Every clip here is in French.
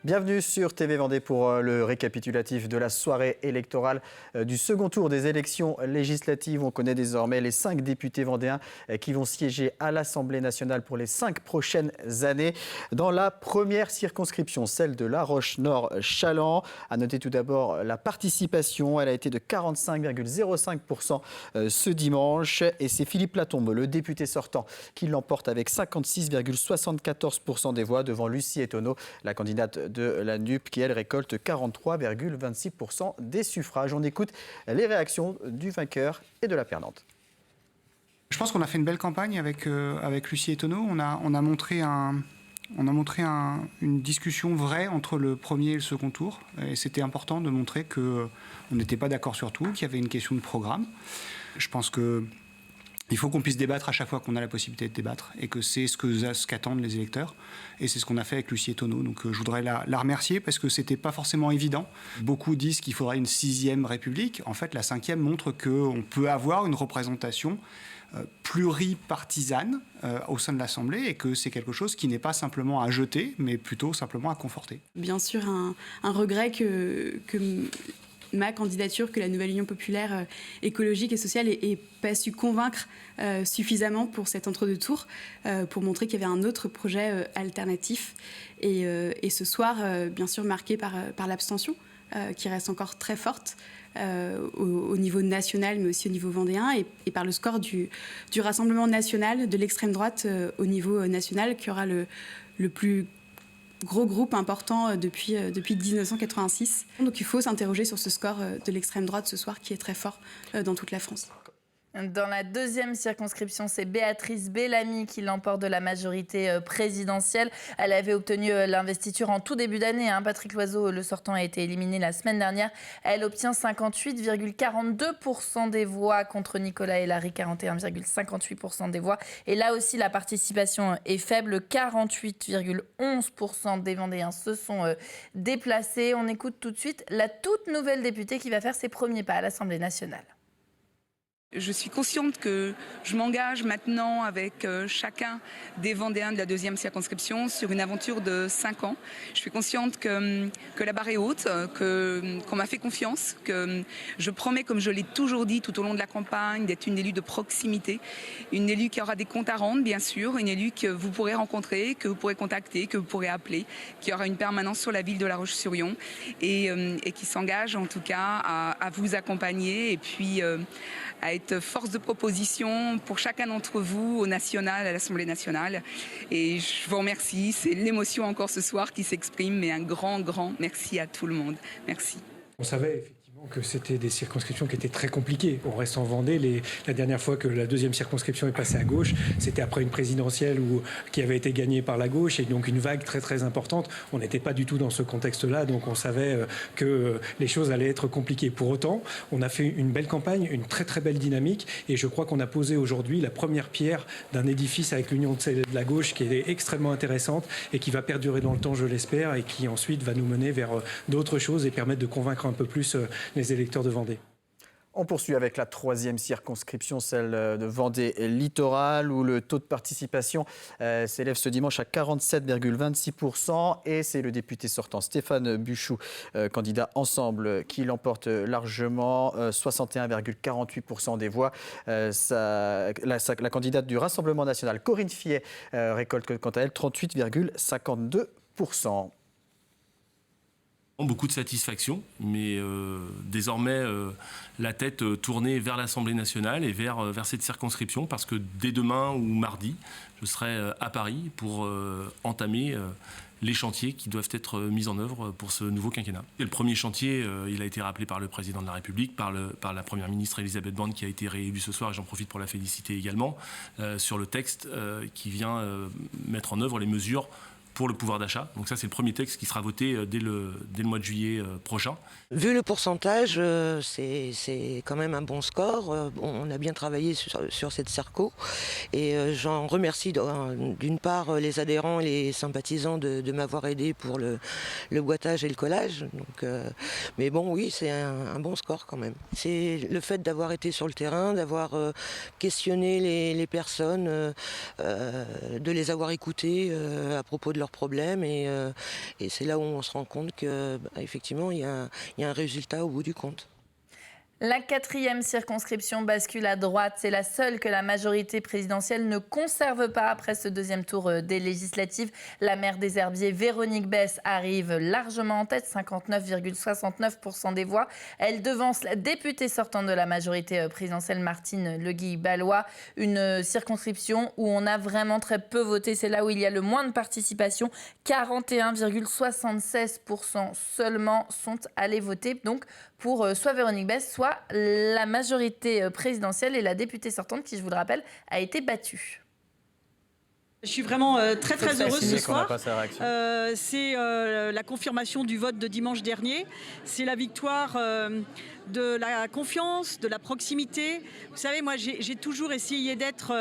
Bienvenue sur TV Vendée pour le récapitulatif de la soirée électorale du second tour des élections législatives. On connaît désormais les 5 députés vendéens qui vont siéger à l'Assemblée nationale pour les 5 prochaines années. Dans la première circonscription, celle de La Roche-Nord-Challans, à noter tout d'abord la participation. Elle a été de 45,05% ce dimanche. Et c'est Philippe Latombe, le député sortant, qui l'emporte avec 56,74% des voix devant Lucie Etonneau, la candidate de la NUP, qui elle récolte 43,26% des suffrages. On écoute les réactions du vainqueur et de la perdante. Je pense qu'on a fait une belle campagne avec Lucie Etonneau. On a montré une discussion vraie entre le premier et le second tour. Et c'était important de montrer qu'on n'était pas d'accord sur tout, qu'il y avait une question de programme. Je pense qu'il faut qu'on puisse débattre à chaque fois qu'on a la possibilité de débattre et que c'est ce qu'attendent les électeurs. Et c'est ce qu'on a fait avec Lucie Etonneau. Donc je voudrais la remercier parce que c'était pas forcément évident. Beaucoup disent qu'il faudrait une 6e République. En fait, la 5e montre qu'on peut avoir une représentation pluripartisane au sein de l'Assemblée et que c'est quelque chose qui n'est pas simplement à jeter, mais plutôt simplement à conforter. Bien sûr, un regret que ma candidature, que la Nouvelle Union populaire écologique et sociale n'ait pas su convaincre suffisamment pour cet entre-deux tours, pour montrer qu'il y avait un autre projet alternatif. Et ce soir, bien sûr, marqué par l'abstention, qui reste encore très forte au niveau national, mais aussi au niveau vendéen, et par le score du Rassemblement national de l'extrême droite au niveau national, qui aura le plus gros groupe important depuis 1986. Donc il faut s'interroger sur ce score de l'extrême droite ce soir qui est très fort dans toute la France. Dans la deuxième circonscription, c'est Béatrice Bellamy qui l'emporte de la majorité présidentielle. Elle avait obtenu l'investiture en tout début d'année. Patrick Loiseau, le sortant, a été éliminé la semaine dernière. Elle obtient 58,42% des voix contre Nicolas Hellary, 41,58% des voix. Et là aussi, la participation est faible. 48,11% des Vendéens se sont déplacés. On écoute tout de suite la toute nouvelle députée qui va faire ses premiers pas à l'Assemblée nationale. Je suis consciente que je m'engage maintenant avec chacun des Vendéens de la deuxième circonscription sur une aventure de 5 ans. Je suis consciente que la barre est haute, qu'on m'a fait confiance, que je promets, comme je l'ai toujours dit tout au long de la campagne, d'être une élue de proximité, une élue qui aura des comptes à rendre, bien sûr, une élue que vous pourrez rencontrer, que vous pourrez contacter, que vous pourrez appeler, qui aura une permanence sur la ville de La Roche-sur-Yon et qui s'engage en tout cas à vous accompagner et puis à être force de proposition pour chacun d'entre vous au national, à l'Assemblée nationale. Et je vous remercie, c'est l'émotion encore ce soir qui s'exprime, mais un grand merci à tout le monde. Merci. On savait effectivement que c'était des circonscriptions qui étaient très compliquées. On reste en Vendée. La dernière fois que la deuxième circonscription est passée à gauche, c'était après une présidentielle qui avait été gagnée par la gauche et donc une vague très importante. On n'était pas du tout dans ce contexte-là, donc on savait que les choses allaient être compliquées. Pour autant, on a fait une belle campagne, une très belle dynamique et je crois qu'on a posé aujourd'hui la première pierre d'un édifice avec l'Union de la gauche qui est extrêmement intéressante et qui va perdurer dans le temps, je l'espère, et qui ensuite va nous mener vers d'autres choses et permettre de convaincre un peu plus les électeurs de Vendée. On poursuit avec la troisième circonscription, celle de Vendée Littoral, où le taux de participation s'élève ce dimanche à 47,26%. Et c'est le député sortant Stéphane Buchou, candidat Ensemble, qui l'emporte largement, 61,48% des voix. La candidate du Rassemblement national, Corinne Fillet, récolte quant à elle 38,52%. Beaucoup de satisfaction, mais désormais la tête tournée vers l'Assemblée nationale et vers cette circonscription, parce que dès demain ou mardi, je serai à Paris pour entamer les chantiers qui doivent être mis en œuvre pour ce nouveau quinquennat. Et le premier chantier, il a été rappelé par le président de la République, par la première ministre Elisabeth Borne, qui a été réélue ce soir, et j'en profite pour la féliciter également, sur le texte qui vient mettre en œuvre les mesures pour le pouvoir d'achat. Donc ça, c'est le premier texte qui sera voté dès le mois de juillet prochain. Vu le pourcentage, c'est quand même un bon score. On a bien travaillé sur cette circo. Et j'en remercie d'une part les adhérents et les sympathisants de m'avoir aidé pour le boitage et le collage. Donc, mais bon, oui, c'est un bon score quand même. C'est le fait d'avoir été sur le terrain, d'avoir questionné les personnes, de les avoir écoutées à propos de leur leurs problèmes et c'est là où on se rend compte qu'effectivement il y a un résultat au bout du compte. La 4e circonscription bascule à droite. C'est la seule que la majorité présidentielle ne conserve pas après ce deuxième tour des législatives. La maire des Herbiers, Véronique Besse, arrive largement en tête, 59,69% des voix. Elle devance la députée sortante de la majorité présidentielle, Martine Le Guy-Ballois. Une circonscription où on a vraiment très peu voté. C'est là où il y a le moins de participation. 41,76% seulement sont allés voter. Donc, pour soit Véronique Besse, soit la majorité présidentielle et la députée sortante, qui, je vous le rappelle, a été battue. Je suis vraiment très heureuse ce soir. C'est la confirmation du vote de dimanche dernier. C'est la victoire de la confiance, de la proximité. Vous savez, moi, j'ai toujours essayé d'être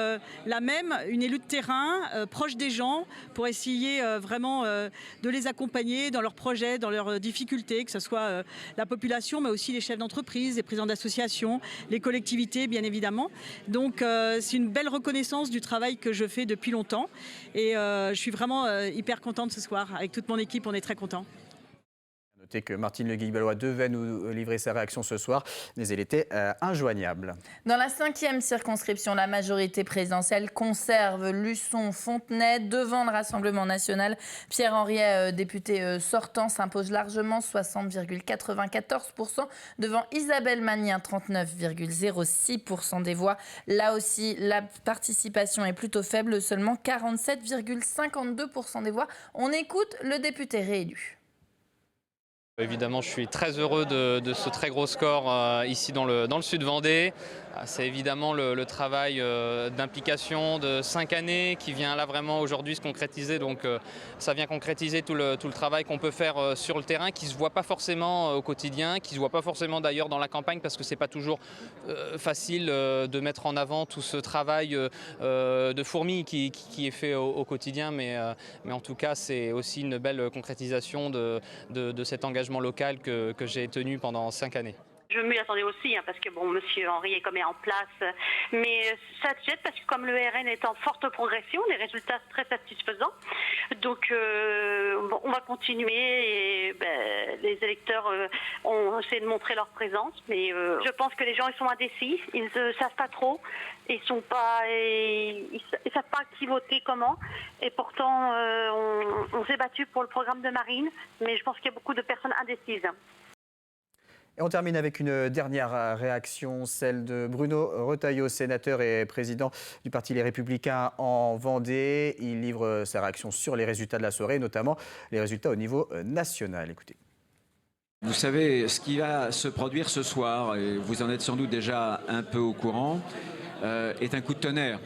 la même, une élue de terrain, proche des gens, pour essayer vraiment de les accompagner dans leurs projets, dans leurs difficultés, que ce soit la population, mais aussi les chefs d'entreprise, les présidents d'associations, les collectivités, bien évidemment. Donc, c'est une belle reconnaissance du travail que je fais depuis longtemps. Et je suis vraiment hyper contente ce soir. Avec toute mon équipe, on est très contents. Notez que Martine Le Guy-Ballois devait nous livrer sa réaction ce soir, mais elle était injoignable. Dans la 5e circonscription, la majorité présidentielle conserve Luçon-Fontenay devant le Rassemblement national. Pierre Henriet, député sortant, s'impose largement, 60,94%, devant Isabelle Magnien, 39,06% des voix. Là aussi, la participation est plutôt faible, seulement 47,52% des voix. On écoute le député réélu. Évidemment, je suis très heureux de ce très gros score ici dans le sud Vendée. C'est évidemment le travail d'implication de 5 années qui vient là vraiment aujourd'hui se concrétiser. Donc ça vient concrétiser tout le travail qu'on peut faire sur le terrain, qui ne se voit pas forcément au quotidien, qui ne se voit pas forcément d'ailleurs dans la campagne, parce que ce n'est pas toujours facile de mettre en avant tout ce travail de fourmi qui est fait au quotidien. Mais en tout cas, c'est aussi une belle concrétisation de cet engagement local que j'ai tenu pendant 5 années. Je m'y attendais aussi, parce que bon, Monsieur Henry est quand même en place, mais ça te jette parce que comme le RN est en forte progression, les résultats très satisfaisants, donc on va continuer et les électeurs ont essayé de montrer leur présence, mais je pense que les gens ils sont indécis, ils ne savent pas trop, ils savent pas qui voter comment, et pourtant on s'est battu pour le programme de Marine, mais je pense qu'il y a beaucoup de personnes indécises. Et on termine avec une dernière réaction, celle de Bruno Retailleau, sénateur et président du Parti Les Républicains en Vendée. Il livre sa réaction sur les résultats de la soirée, notamment les résultats au niveau national. Écoutez. Vous savez, ce qui va se produire ce soir, et vous en êtes sans doute déjà un peu au courant, est un coup de tonnerre.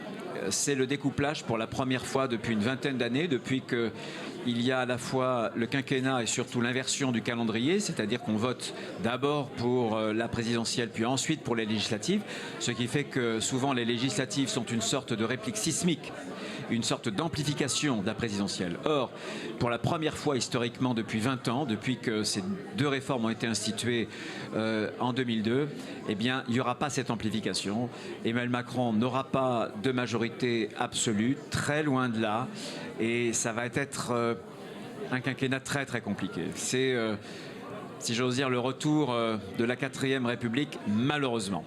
C'est le découplage pour la première fois depuis une vingtaine d'années, depuis que il y a à la fois le quinquennat et surtout l'inversion du calendrier, c'est-à-dire qu'on vote d'abord pour la présidentielle puis ensuite pour les législatives, ce qui fait que souvent les législatives sont une sorte de réplique sismique, une sorte d'amplification de la présidentielle. Or, pour la première fois historiquement depuis 20 ans, depuis que ces deux réformes ont été instituées en 2002, eh bien, il n'y aura pas cette amplification. Emmanuel Macron n'aura pas de majorité absolue, très loin de là, et ça va être un quinquennat très très compliqué. C'est, si j'ose dire, le retour de la 4e République, malheureusement.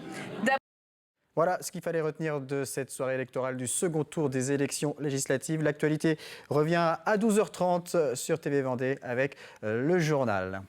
Voilà ce qu'il fallait retenir de cette soirée électorale du second tour des élections législatives. L'actualité revient à 12h30 sur TV Vendée avec le journal.